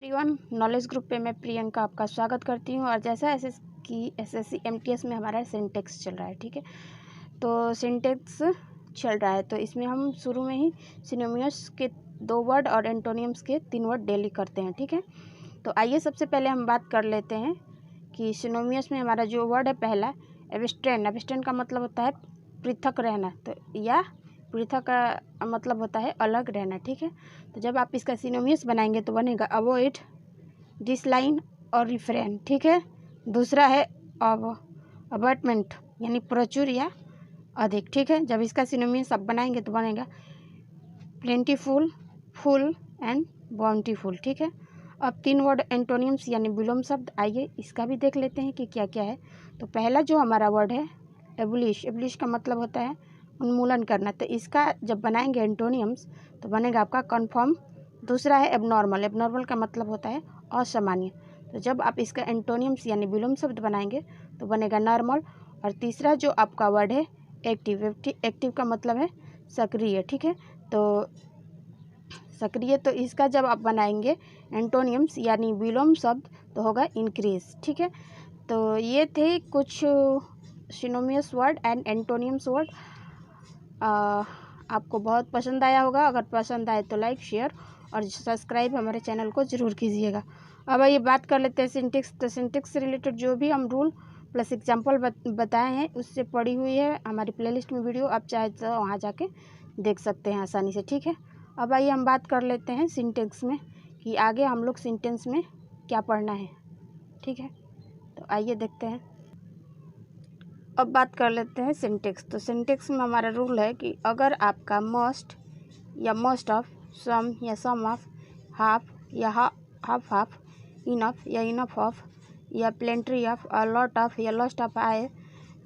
Everyone, knowledge group पे मैं प्रियंका आपका स्वागत करती हूँ। और जैसा एसएससी एमटीएस में हमारा सिंटेक्स चल रहा है, ठीक है। तो सिंटेक्स चल रहा है तो इसमें हम शुरू में ही सिनोनिम्स के 2 वर्ड और एंटोनिम्स के 3 वर्ड डेली करते हैं, ठीक है। तो आइए सबसे पहले हम बात कर लेते हैं कि सिनोनिम्स में हमारा जो वर्ड है पहला एब्स्ट्रेन। एब्स्ट्रेन का मतलब होता है पृथक रहना, तो या पृथक का मतलब होता है अलग रहना, ठीक है। तो जब आप इसका सिनोनिम्स बनाएंगे तो बनेगा अवॉइड, डिसलाइन और रिफ्रेन, ठीक है। दूसरा है अबॉटमेंट यानी प्रचुर या अधिक, ठीक है। जब इसका सिनोनिम्स आप बनाएंगे तो बनेगा प्लेंटीफुल, फुल एंड बाउंटीफुल, ठीक है। अब 3 वर्ड एंटोनिम्स यानी विलोम शब्द, आइए इसका भी देख लेते हैं कि क्या क्या है। तो पहला जो हमारा वर्ड है एबलिश। एबलिश का मतलब होता है उन्मूलन करना, तो इसका जब बनाएंगे एंटोनिम्स तो बनेगा आपका कन्फर्म। दूसरा है एबनॉर्मल। एबनॉर्मल का मतलब होता है असामान्य, तो जब आप इसका एंटोनिम्स यानी विलोम शब्द बनाएंगे तो बनेगा नॉर्मल। और तीसरा जो आपका वर्ड है एक्टिव। एक्टिव का मतलब है सक्रिय, ठीक है। तो सक्रिय, तो इसका जब आप बनाएंगे एंटोनिम्स यानी विलोम शब्द तो होगा इंक्रीज, ठीक है। तो ये थे कुछ synonyms word and antonyms word. आपको बहुत पसंद आया होगा। अगर पसंद आए तो लाइक, शेयर और सब्सक्राइब हमारे चैनल को ज़रूर कीजिएगा। अब आइए बात कर लेते हैं सिंटेक्स। तो सिंटेक्स से रिलेटेड जो भी हम रूल प्लस एग्जाम्पल बताए हैं उससे पड़ी हुई है हमारी प्लेलिस्ट में वीडियो, आप चाहे तो वहाँ जाके देख सकते हैं आसानी से, ठीक है। अब आइए हम बात कर लेते हैं सिंटेक्स में कि आगे हम लोग सेंटेंस में क्या पढ़ना है, ठीक है। तो आइए देखते हैं। अब बात कर लेते हैं सिंटेक्स। तो सिंटेक्स में हमारा रूल है कि अगर आपका मस्ट या मोस्ट ऑफ, सम या सम ऑफ, हाफ या हाफ हाफ, इनफ या इनफ ऑफ, या प्लेंट्री ऑफ, अ लॉट ऑफ या लॉस्ट ऑफ आए,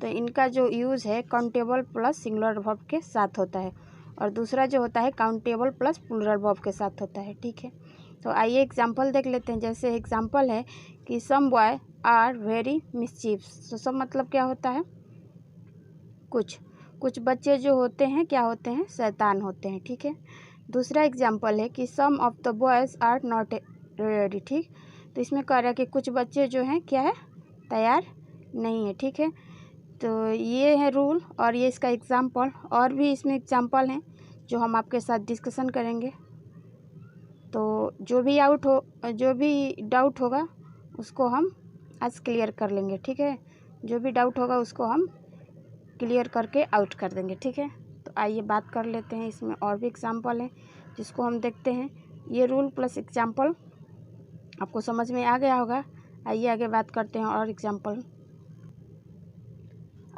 तो इनका जो यूज़ है काउंटेबल प्लस सिंगुलर वर्ब के साथ होता है। और दूसरा जो होता है काउंटेबल प्लस प्लूरल वर्ब के साथ होता है, ठीक है। तो आइए एग्जाम्पल देख लेते हैं। जैसे एग्जाम्पल है कि सम बॉय आर वेरी मिस्चीव्स। तो सब मतलब क्या होता है, कुछ बच्चे जो होते हैं क्या होते हैं, शैतान होते हैं, ठीक है। दूसरा एग्जाम्पल है कि some of the boys are not ready, ठीक। तो इसमें कह रहा है कि कुछ बच्चे जो हैं क्या है, तैयार नहीं है, ठीक है। तो ये है रूल और ये इसका एग्जाम्पल। और भी इसमें एग्जाम्पल हैं जो हम आपके साथ डिस्कशन करेंगे। तो जो भी डाउट होगा उसको हम आज क्लियर कर लेंगे, ठीक है। जो भी डाउट होगा उसको हम क्लियर करके आउट कर देंगे, ठीक है। तो आइए बात कर लेते हैं। इसमें और भी एग्जाम्पल हैं जिसको हम देखते हैं। ये रूल प्लस एग्जाम्पल आपको समझ में आ गया होगा। आइए आगे बात करते हैं और एग्जाम्पल।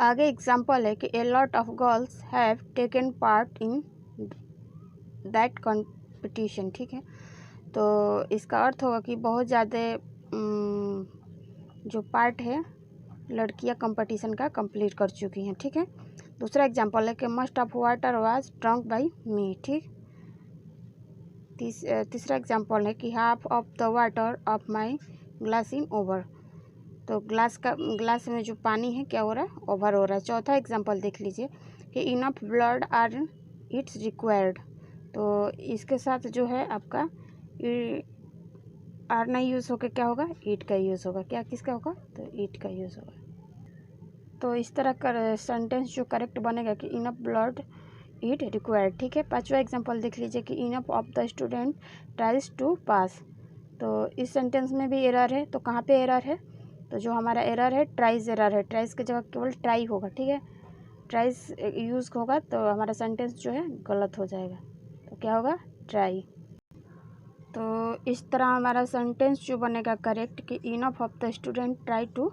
आगे एग्जाम्पल है कि a lot of girls have taken part in that competition, ठीक है। तो इसका अर्थ होगा कि बहुत ज़्यादा जो पार्ट है लड़कियां कंपटीशन का कंप्लीट कर चुकी हैं, ठीक है। दूसरा एग्जांपल है कि must of water was drunk by me, ठीक। तीसरा एग्जांपल है कि half of the water of my glass in over. तो ग्लास में जो पानी है क्या हो रहा है, ओवर हो रहा है। चौथा एग्जांपल देख लीजिए कि enough blood are it's required. तो इसके साथ जो है आपका आर नहीं यूज़ होकर क्या होगा, ईट का यूज़ होगा। क्या किसका होगा, तो ईट का यूज़ होगा। तो इस तरह का सेंटेंस जो करेक्ट बनेगा कि इनफ ब्लड ईट रिक्वायर्ड, ठीक है। पांचवा एग्जांपल देख लीजिए कि enough of the student tries to pass. तो इस सेंटेंस में भी एरर है। तो कहाँ पे एरर है, तो जो हमारा एरर है ट्राइज एरर है। ट्राइज की जगह केवल ट्राई होगा, ठीक है। ट्राइज यूज़ होगा तो हमारा सेंटेंस जो है गलत हो जाएगा। तो क्या होगा, ट्राई। तो इस तरह हमारा सेंटेंस जो बनेगा करेक्ट कि enough of the student try to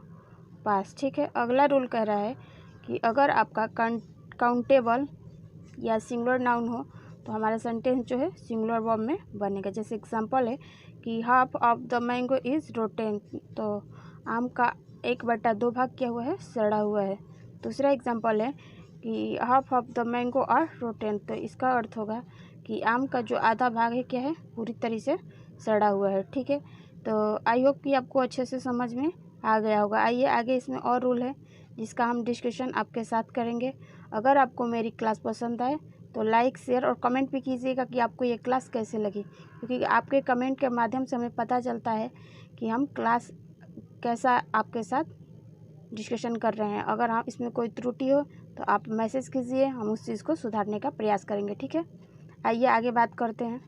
pass, ठीक है। अगला रूल कह रहा है कि अगर आपका काउंटेबल या सिंगुलर नाउन हो तो हमारा सेंटेंस जो है सिंगुलर वर्ब में बनेगा। जैसे एग्जांपल है कि half of the mango is rotten. तो आम का 1/2 भाग क्या हुआ है, सड़ा हुआ है। दूसरा एग्जांपल है कि half of the mango are rotten. तो इसका अर्थ होगा कि आम का जो आधा भाग है क्या है, पूरी तरह से सड़ा हुआ है, ठीक है। तो आई होप कि आपको अच्छे से समझ में आ गया होगा। आइए आगे इसमें और रूल है जिसका हम डिस्कशन आपके साथ करेंगे। अगर आपको मेरी क्लास पसंद आए तो लाइक शेयर और कमेंट भी कीजिएगा कि आपको ये क्लास कैसे लगी, क्योंकि आपके कमेंट के माध्यम से हमें पता चलता है कि हम क्लास कैसा आपके साथ डिस्कशन कर रहे हैं। अगर हम इसमें कोई त्रुटि हो तो आप मैसेज कीजिए, हम उस चीज़ को सुधारने का प्रयास करेंगे। ठीक है, आइए आगे बात करते हैं।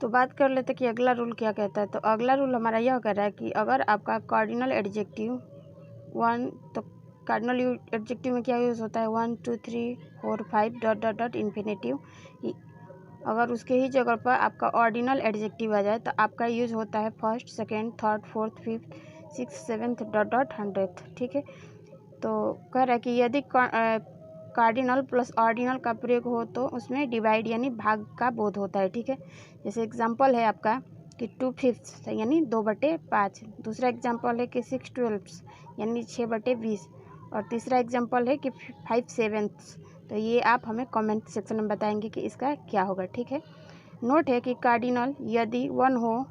तो बात कर लेते कि अगला रूल क्या कहता है। तो अगला रूल हमारा यह कह रहा है कि अगर आपका कार्डिनल एडजेक्टिव 1, तो कार्डिनल एडजेक्टिव में क्या यूज़ होता है 1 2 3 4 5 डॉट डॉट डॉट इन्फिनेटिव, अगर उसके ही जगह पर आपका ऑर्डिनल एडजेक्टिव आ जाए तो आपका यूज़ होता है first, second, third, fourth, fifth, six, seventh dot dot 100th। ठीक है, तो कह रहा है कि यदि कार्डिनल प्लस ऑर्डिनल का प्रयोग हो तो उसमें डिवाइड यानी भाग का बोध होता है। ठीक है, जैसे एग्जांपल है आपका कि 2/5 यानी 2/5। दूसरा एग्जांपल है कि 6/12 यानी 6/20। और तीसरा एग्जांपल है कि 5/7। तो ये आप हमें कमेंट सेक्शन में बताएंगे कि इसका क्या होगा। ठीक है, नोट है कि कार्डिनल यदि 1 हो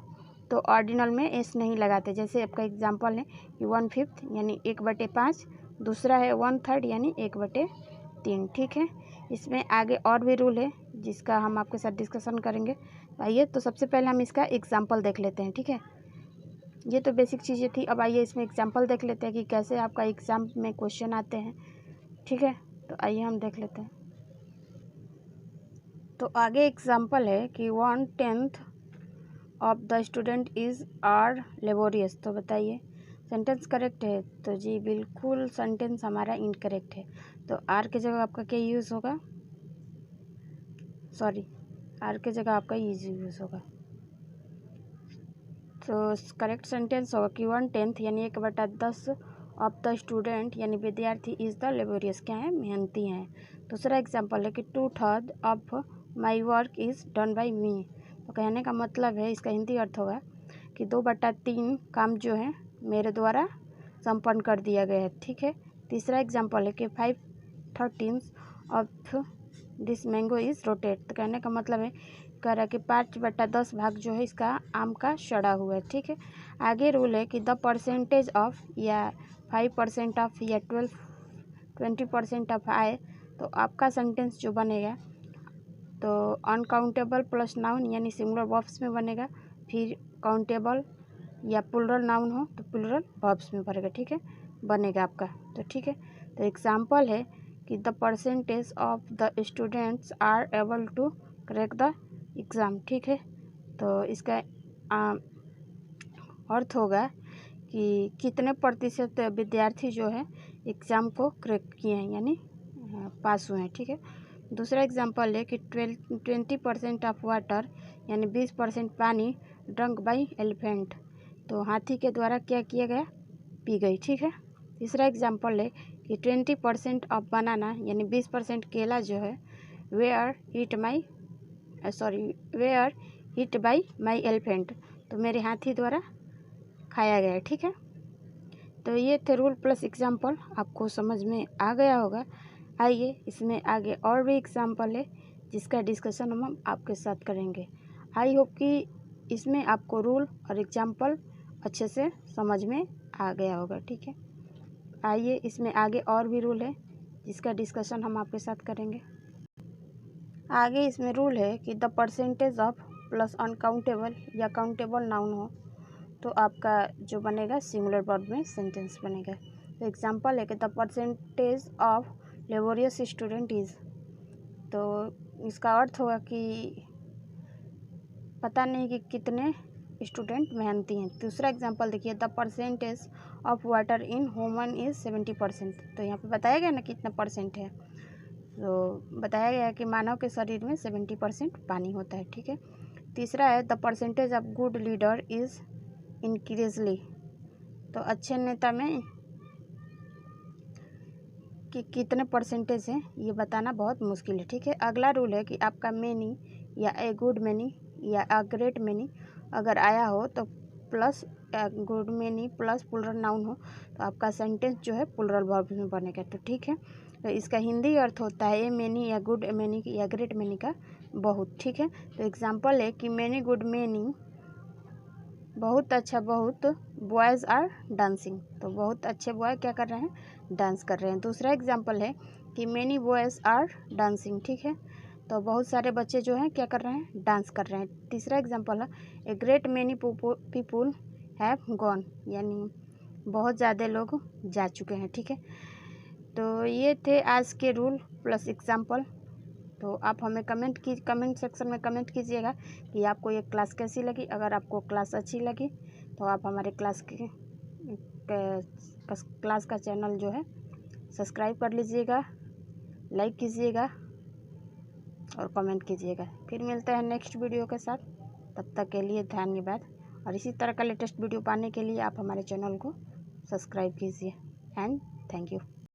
तो ऑर्डिनल में एस नहीं लगाते। जैसे आपका एग्जांपल है कि 1/5 यानी 1/5, दूसरा है 1/3 यानी 1/3। ठीक है, इसमें आगे और भी रूल है जिसका हम आपके साथ डिस्कशन करेंगे। आइए तो सबसे पहले हम इसका एग्जांपल देख लेते हैं। ठीक है, ये तो बेसिक चीज़ें थी। अब आइए इसमें एग्जांपल देख लेते हैं कि कैसे आपका एग्ज़ाम में क्वेश्चन आते हैं। ठीक है, तो आइए हम देख लेते हैं। तो आगे एग्जांपल है कि 1/10 of the student is are laborious. तो बताइए सेंटेंस करेक्ट है? तो जी बिल्कुल, सेंटेंस हमारा इनकरेक्ट है। तो आर के जगह आपका क्या यूज़ होगा, सॉरी आर के जगह आपका इज यूज़ होगा। तो करेक्ट सेंटेंस होगा कि 1/10 यानी 1/10 ऑफ द स्टूडेंट यानी विद्यार्थी इज़ द लेबोरियस, क्या है, मेहनती हैं। दूसरा एग्जांपल है कि 2/3 of my work is done by me. तो कहने का मतलब है, इसका हिंदी अर्थ होगा कि 2/3 काम जो है मेरे द्वारा संपन्न कर दिया गया है। ठीक है, तीसरा एग्जांपल है कि 5/13 of this mango is rotted. तो कहने का मतलब है, कह रहा है कि 5/10 भाग जो है इसका आम का सड़ा हुआ है। ठीक है, आगे रूल है कि द परसेंटेज ऑफ या 5% ऑफ या 20% ऑफ आए। तो आपका सेंटेंस जो बनेगा तो अनकाउंटेबल प्लस नाउन यानी सिंगुलर वर्ब्स में बनेगा। फिर काउंटेबल या प्लूरल नाउन हो तो प्लूरल वर्ब्स में बनेगा। ठीक है, बनेगा आपका। तो ठीक है, तो एग्जांपल है कि the percentage of the students are able to crack the exam. ठीक है, तो इसका अर्थ होगा कि कितने प्रतिशत विद्यार्थी जो है एग्ज़ाम को क्रैक किए हैं यानी पास हुए हैं। ठीक है, दूसरा एग्जांपल है कि 20% ऑफ वाटर यानी 20% पानी ड्रंक बाई एलिफेंट। तो हाथी के द्वारा क्या किया गया, पी गई। ठीक है, तीसरा एग्जांपल है कि 20% ऑफ बनाना यानी 20% केला जो है were hit by my elephant, तो मेरे हाथी द्वारा खाया गया। ठीक है, तो ये थे रूल प्लस एग्जांपल, आपको समझ में आ गया होगा। आइए इसमें आगे और भी एग्जांपल है जिसका डिस्कशन हम आपके साथ करेंगे। आई होप कि इसमें आपको रूल और एग्जांपल अच्छे से समझ में आ गया होगा। ठीक है, आइए इसमें आगे और भी रूल है जिसका डिस्कशन हम आपके साथ करेंगे। आगे इसमें रूल है कि the percentage of plus uncountable या काउंटेबल नाउन हो तो आपका जो बनेगा सिंगुलर वर्ब में सेंटेंस बनेगा। तो एग्जांपल है कि the percentage of laborious student is. तो इसका अर्थ होगा कि पता नहीं कि कितने स्टूडेंट मेहनती हैं। दूसरा एग्जांपल देखिए, the percentage of water in human is 70%। तो यहाँ पे बताया गया ना कितना परसेंट है, तो बताया गया है कि मानव के शरीर में 70% पानी होता है। ठीक है, तीसरा है the percentage of good leader is increasingly. तो अच्छे नेता में कि कितने परसेंटेज हैं ये बताना बहुत मुश्किल है। ठीक है, अगला रूल है कि आपका मैनी या ए गुड मैनी या अ ग्रेट मैनी अगर आया हो तो plus good many plus plural noun हो तो आपका सेंटेंस जो है प्लूरल वर्ब में बनेगा। तो ठीक है, तो इसका हिंदी अर्थ होता है ए मैनी या गुड मैनी या ग्रेट मैनी का बहुत। ठीक है, तो एग्जांपल है कि मैनी गुड मैनी, बहुत अच्छा बहुत बॉयज़ आर डांसिंग। तो बहुत अच्छे बॉय क्या कर रहे हैं, डांस कर रहे हैं। दूसरा एग्जांपल है कि मैनी बॉयज़ आर डांसिंग, ठीक है। तो बहुत सारे बच्चे जो हैं क्या कर रहे हैं, डांस कर रहे हैं। तीसरा एग्जांपल है a great many people have gone, यानी बहुत ज़्यादा लोग जा चुके हैं, ठीक है। तो ये थे आज के रूल प्लस एग्जांपल। तो आप हमें कमेंट सेक्शन में कमेंट कीजिएगा कि आपको ये क्लास कैसी लगी। अगर आपको क्लास अच्छी लगी तो आप हमारे क्लास का चैनल जो है सब्सक्राइब कर लीजिएगा, लाइक कीजिएगा और कमेंट कीजिएगा। फिर मिलते हैं नेक्स्ट वीडियो के साथ, तब तक के लिए धन्यवाद। और इसी तरह का लेटेस्ट वीडियो पाने के लिए आप हमारे चैनल को सब्सक्राइब कीजिए एंड थैंक यू।